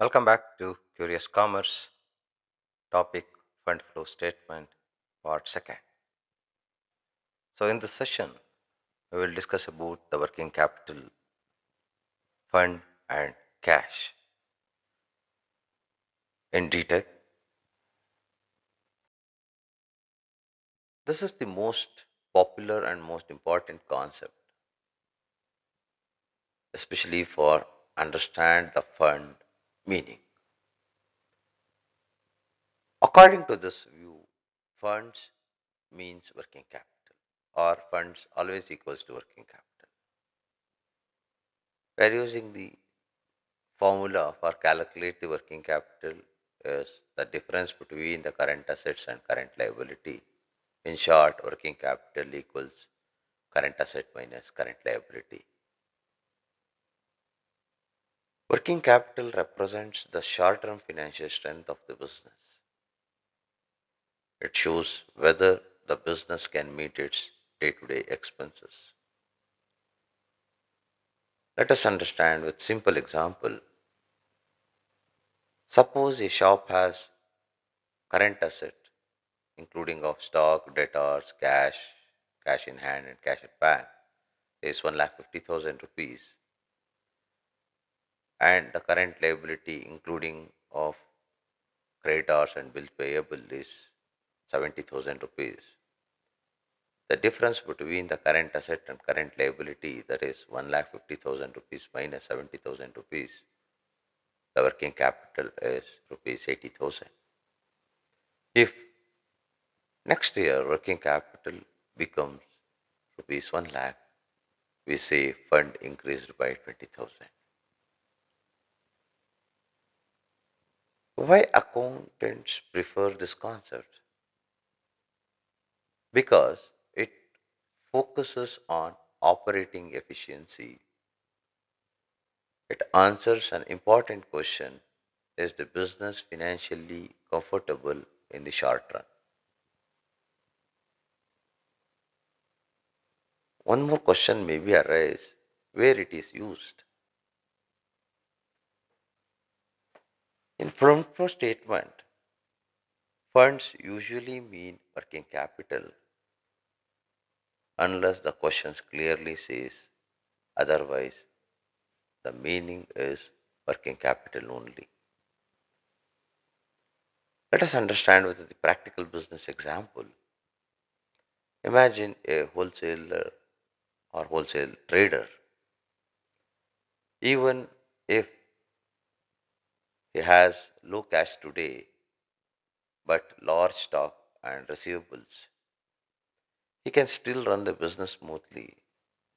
Welcome back to Curious Commerce. Topic Fund Flow Statement, Part 2nd. So, in this session, we will discuss about the working capital, fund, and cash in detail. This is the most popular and most important concept, especially for understand the fund meaning. According to this view, funds means working capital, or funds always equals to working capital. We are using the formula for calculate the working capital is the difference between the current assets and current liability. In short, working capital equals current asset minus current liability. Working capital represents the short-term financial strength of the business. It shows whether the business can meet its day-to-day expenses. Let us understand with simple example. Suppose a shop has current asset including of stock, debtors, cash in hand, and cash at bank, is 1,50,000 rupees, and the current liability, including of creditors and bills payable, is 70,000 rupees. The difference between the current asset and current liability, that is 1,50,000 rupees minus 70,000 rupees, the working capital is rupees 80,000. If next year working capital becomes rupees 1 lakh, we say fund increased by 20,000. Why accountants prefer this concept? Because it focuses on operating efficiency. It answers an important question: is the business financially comfortable in the short run? One more question may be arise: where it is used? In front flow statement, funds usually mean working capital unless the question clearly says otherwise. The meaning is working capital only. Let us understand with the practical business example. Imagine a wholesaler or wholesale trader. Even if he has low cash today but large stock and receivables, he can still run the business smoothly.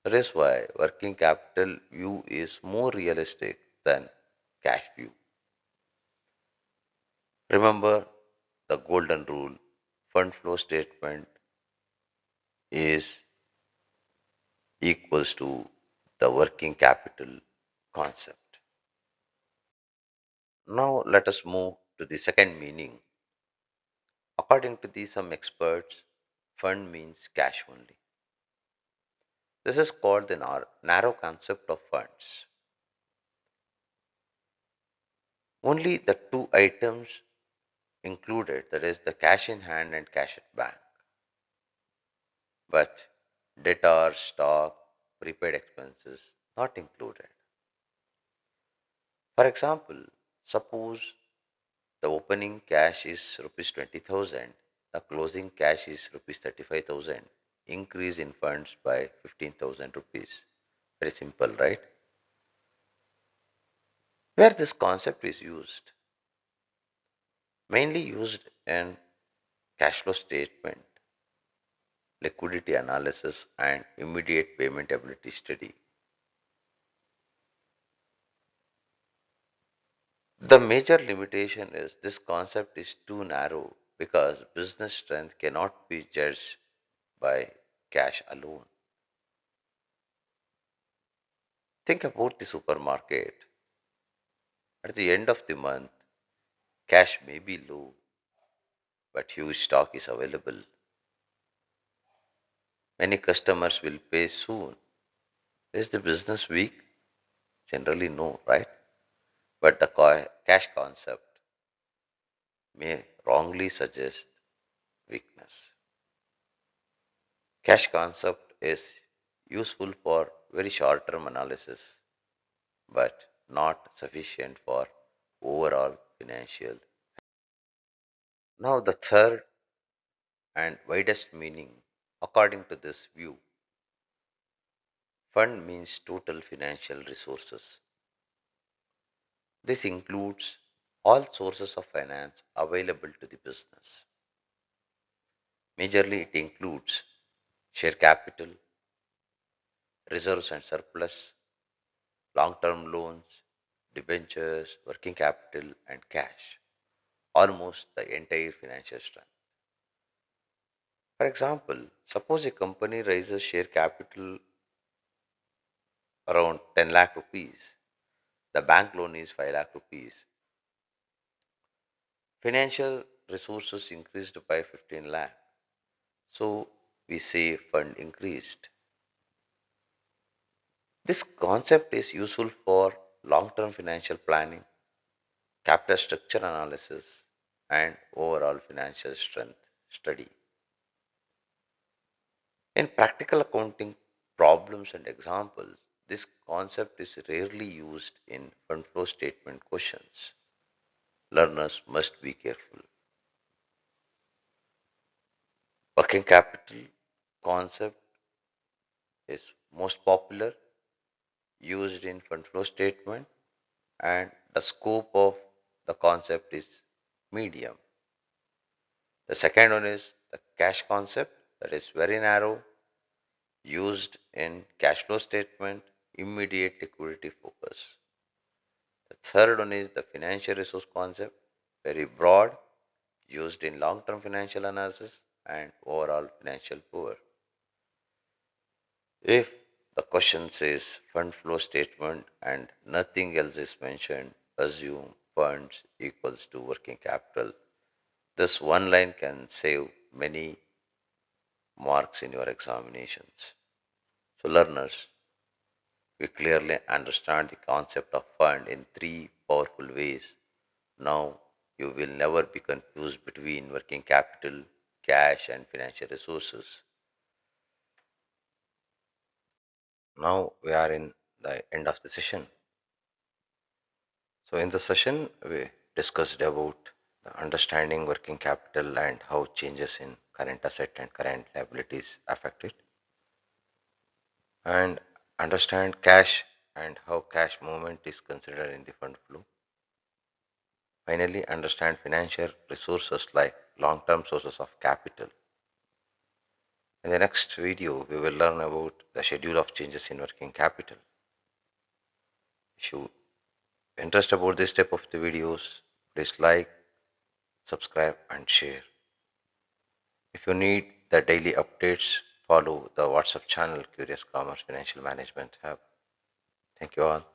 That is why working capital view is more realistic than cash view. Remember the golden rule: fund flow statement is equals to the working capital concept. Now let us move to the second meaning. According to some experts, fund means cash only. This is called the narrow concept of funds. Only the two items included, that is the cash in hand and cash at bank. But debtor, stock, prepaid expenses not included. For example, suppose the opening cash is rupees 20,000, the closing cash is rupees 35,000, increase in funds by 15,000 rupees. Very simple, right? Where this concept is used, mainly used in cash flow statement, liquidity analysis, and immediate payment ability study. The major limitation is this concept is too narrow because business strength cannot be judged by cash alone. Think about the supermarket. At the end of the month, cash may be low, but huge stock is available. Many customers will pay soon. Is the business weak? Generally, no, right? but the cash concept may wrongly suggest weakness. Cash concept is useful for very short term analysis but not sufficient for overall financial. Now, the third and widest meaning, according to this view, fund means total financial resources. This includes all sources of finance available to the business. Majorly, it includes share capital, reserves and surplus, long term loans, debentures, working capital, and cash, almost the entire financial strength. For example, suppose a company raises share capital around 10 lakh rupees, the bank loan is 5 lakh rupees. Financial resources increased by 15 lakh. So we say fund increased. This concept is useful for long term financial planning, capital structure analysis, and overall financial strength study. In practical accounting problems and examples, this concept is rarely used in fund flow statement questions. Learners must be careful. Working capital concept is most popular, used in fund flow statement, and the scope of the concept is medium. The second one is the cash concept, that is very narrow, used in cash flow statement, immediate liquidity focus. The third one is the financial resource concept, very broad, used in long term financial analysis and overall financial power. If the question says fund flow statement and nothing else is mentioned, assume funds equals to working capital. This one line can save many marks in your examinations. So, learners, we clearly understand the concept of fund in three powerful ways. Now, you will never be confused between working capital, cash, and financial resources. Now, we are in the end of the session. So, in the session, we discussed about the understanding working capital and how changes in current asset and current liabilities affect it, and understand cash and how cash movement is considered in the fund flow. Finally, understand financial resources like long-term sources of capital. In the next video, we will learn about the schedule of changes in working capital. If you are interested about this type of the videos, please like, subscribe, and share. If you need the daily updates, follow the WhatsApp channel Curious Commerce Financial Management Hub. Thank you all.